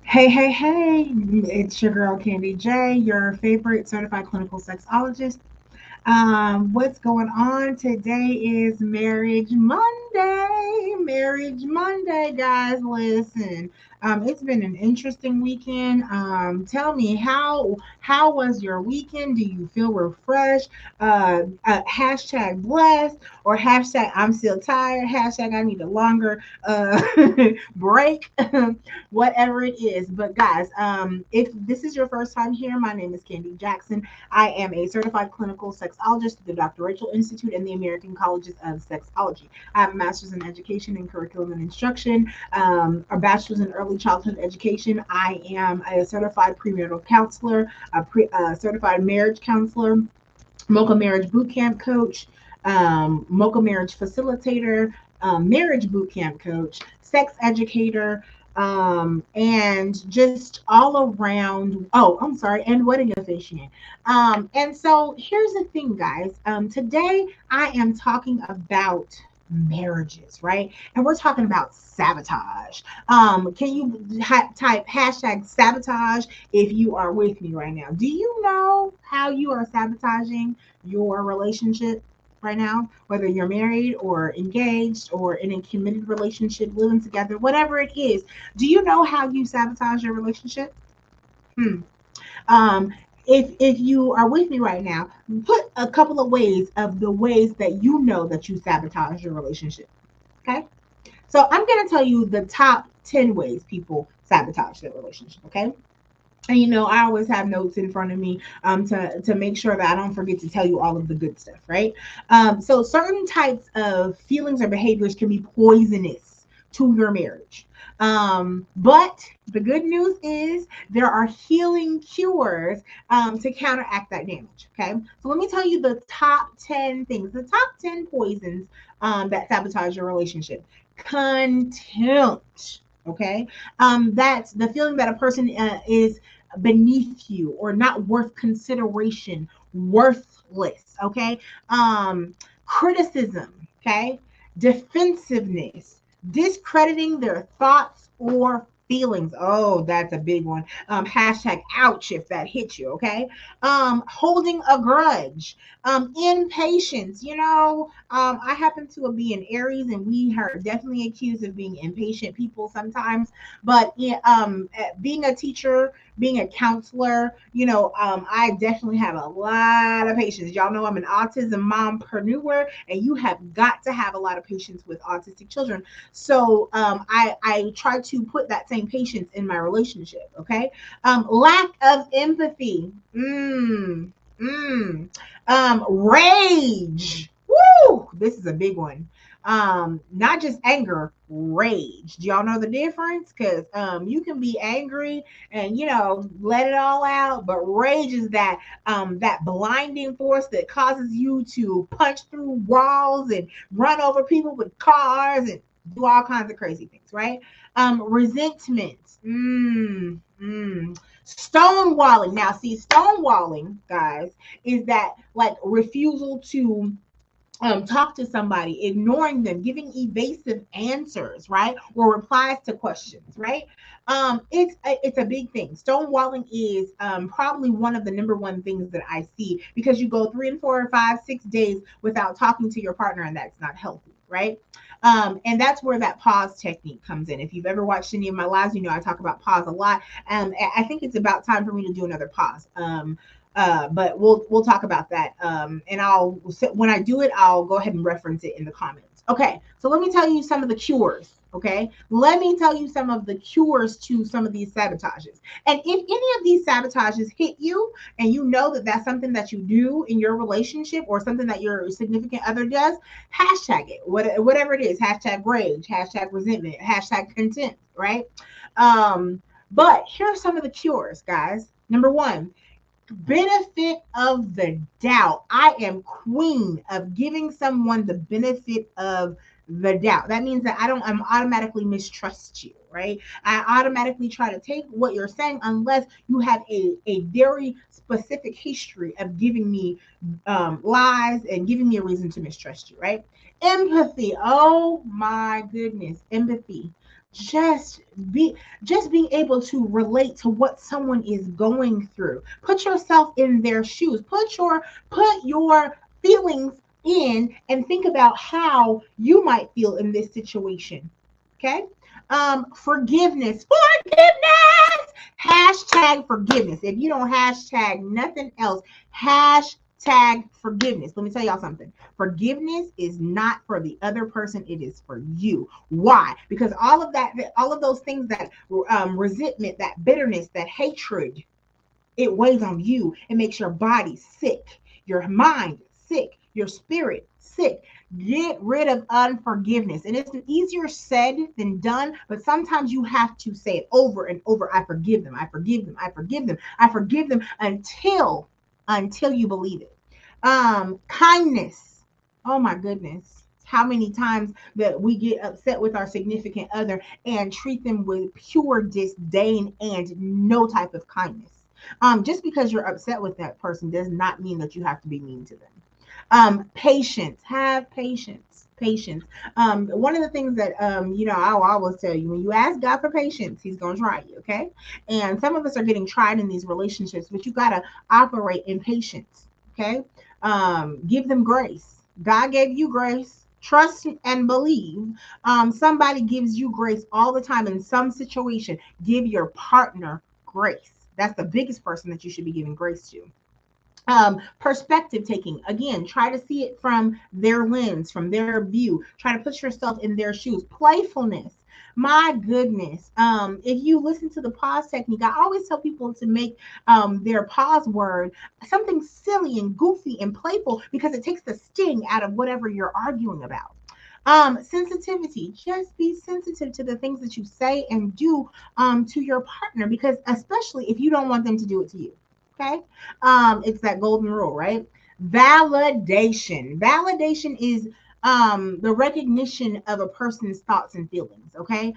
Hey, hey, hey, it's your girl Candy J, your favorite certified clinical sexologist. What's going on today is Marriage Monday. Marriage Monday, guys. Listen, it's been an interesting weekend. Tell me how was your weekend? Do you feel refreshed? Hashtag blessed or hashtag I'm still tired. Hashtag I need a longer break. Whatever it is. But guys, if this is your first time here, my name is Candy Jackson. I am a certified clinical sexologist at the Dr. Rachel Institute and the American Colleges of Sexology. I have a master's in education and curriculum and instruction, a bachelor's in early childhood education. I am a certified premarital counselor, a certified marriage counselor, Mocha Marriage Boot Camp coach, Mocha Marriage facilitator, marriage boot camp coach, sex educator, and just all around. Oh, I'm sorry, and wedding officiant. And so here's the thing, guys. Today I am talking about marriages, right? And we're talking about sabotage. Can you type hashtag sabotage if you are with me right now? Do you know how you are sabotaging your relationship right now? Whether you're married or engaged or in a committed relationship, living together, whatever it is, do you know how you sabotage your relationship? Hmm. Um, if you are with me right now, put a couple of ways of the ways that you know that you sabotage your relationship. Okay. So I'm going to tell you the top 10 ways people sabotage their relationship. Okay. And I always have notes in front of me to make sure that I don't forget to tell you all of the good stuff, right? So certain types of feelings or behaviors can be poisonous to your marriage. But the good news is there are healing cures to counteract that damage. Okay, so let me tell you the top 10 things, the top 10 poisons that sabotage your relationship. Contempt. Okay, that's the feeling that a person is beneath you or not worth consideration, worthless. Okay, criticism. Okay, defensiveness, discrediting their thoughts or feelings. Oh, that's a big one. Hashtag ouch if that hits you. Okay, holding a grudge, impatience. I happen to be an Aries, and we are definitely accused of being impatient people sometimes. But yeah, being a teacher, being a counselor, I definitely have a lot of patience. Y'all know I'm an autism mompreneur, and you have got to have a lot of patience with autistic children. So I try to put that same patience in my relationship. Okay, lack of empathy. Rage. Woo! This is a big one. Not just anger, rage. Do y'all know the difference? Because you can be angry and let it all out, but rage is that blinding force that causes you to punch through walls and run over people with cars and do all kinds of crazy things, right? Resentment. Stonewalling. Now, see, stonewalling, guys, is that like refusal to talk to somebody, ignoring them, giving evasive answers, right, or replies to questions, right? It's a big thing. Stonewalling is probably one of the number one things that I see because you go 3 and 4 or 5, 6 days without talking to your partner, and that's not healthy, right? And that's where that pause technique comes in. If you've ever watched any of my lives, I talk about pause a lot. I think it's about time for me to do another pause. But we'll talk about that. And when I do it, I'll go ahead and reference it in the comments. Okay, so let me tell you some of the cures. Okay, let me tell you some of the cures to some of these sabotages. And if any of these sabotages hit you, and you know that that's something that you do in your relationship or something that your significant other does, hashtag it. Whatever it is, hashtag rage, hashtag resentment, hashtag contempt. Right? But here are some of the cures, guys. Number one, benefit of the doubt. I am queen of giving someone the benefit of the doubt. That means that I'm automatically mistrust you, right? I automatically try to take what you're saying unless you have a very specific history of giving me lies and giving me a reason to mistrust you, right? Empathy. Oh my goodness. Empathy. just be just being able to relate to what someone is going through. Put yourself in their shoes. Put your feelings in and think about how you might feel in this situation. Okay? Forgiveness. Forgiveness. Hashtag forgiveness. If you don't hashtag nothing else, hashtag forgiveness. Let me tell y'all something. Forgiveness is not for the other person, it is for you. Why? Because all of those things, that resentment, that bitterness, that hatred, it weighs on you. It makes your body sick, your mind sick, your spirit sick. Get rid of unforgiveness. And it's easier said than done, but sometimes you have to say it over and over. I forgive them. I forgive them. I forgive them. I forgive them until you believe it. Kindness. Oh my goodness. How many times that we get upset with our significant other and treat them with pure disdain and no type of kindness. Just because you're upset with that person does not mean that you have to be mean to them. Patience. Have patience. Patience. One of the things that I'll always tell you, when you ask God for patience, He's gonna try you, okay? And some of us are getting tried in these relationships, but you gotta operate in patience, okay? Give them grace. God gave you grace. Trust and believe. Somebody gives you grace all the time in some situation. Give your partner grace. That's the biggest person that you should be giving grace to. Perspective taking, again, try to see it from their lens, from their view. Try to put yourself in their shoes. Playfulness, my goodness. If you listen to the pause technique, I always tell people to make their pause word something silly and goofy and playful, because it takes the sting out of whatever you're arguing about. Sensitivity, just be sensitive to the things that you say and do to your partner, because especially if you don't want them to do it to you. Okay. It's that golden rule, right? Validation. Validation is the recognition of a person's thoughts and feelings. Okay.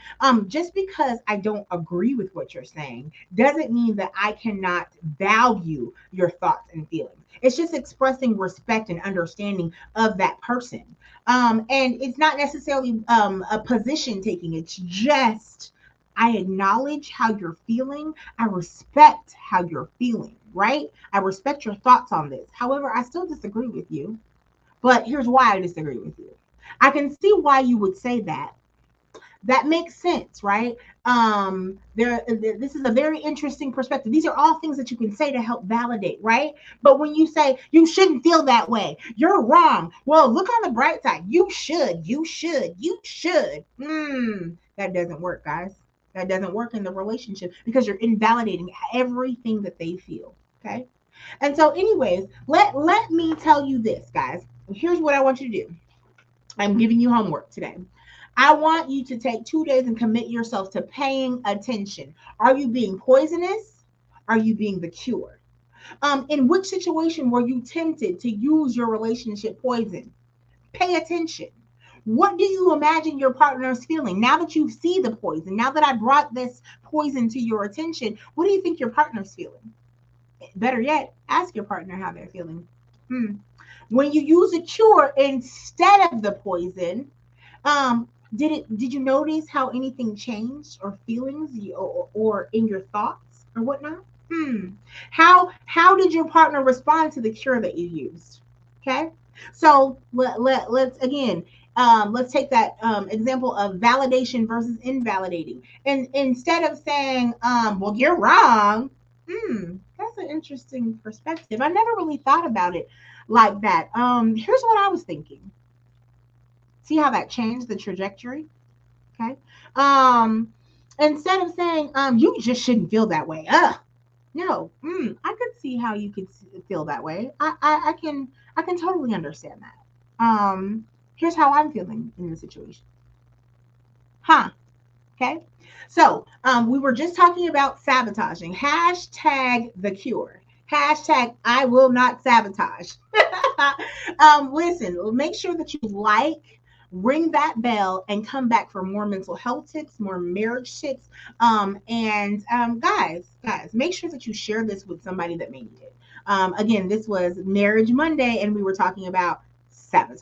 Just because I don't agree with what you're saying doesn't mean that I cannot value your thoughts and feelings. It's just expressing respect and understanding of that person. And it's not necessarily a position taking, it's just I acknowledge how you're feeling. I respect how you're feeling, right? I respect your thoughts on this. However, I still disagree with you. But here's why I disagree with you. I can see why you would say that. That makes sense, right? This is a very interesting perspective. These are all things that you can say to help validate, right? But when you say you shouldn't feel that way, you're wrong. Well, look on the bright side. You should. That doesn't work, guys. That doesn't work in the relationship, because you're invalidating everything that they feel. Okay. And so, anyways, let me tell you this, guys. Here's what I want you to do. I'm giving you homework today. I want you to take 2 days and commit yourself to paying attention. Are you being poisonous? Are you being the cure? In which situation were you tempted to use your relationship poison? Pay attention. What do you imagine your partner is feeling now that you see the poison? Now that I brought this poison to your attention, what do you think your partner's feeling? Better yet, ask your partner how they're feeling. Hmm. When you use a cure instead of the poison, did you notice how anything changed, or feelings, or in your thoughts or whatnot? Hmm. How did your partner respond to the cure that you used? Okay. So let's again, let's take that example of validation versus invalidating. And instead of saying, well, you're wrong, that's an interesting perspective. I never really thought about it like that. Here's what I was thinking. See how that changed the trajectory? Okay. Um, Instead of saying, you just shouldn't feel that way. No. I could see how you could feel that way. I can totally understand that. Here's how I'm feeling in the situation. Huh. Okay. So we were just talking about sabotaging. Hashtag the cure. Hashtag I will not sabotage. Listen, make sure that you like, ring that bell, and come back for more mental health tips, more marriage tips. Guys, make sure that you share this with somebody that may need it. Again, this was Marriage Monday, and we were talking about sabotage.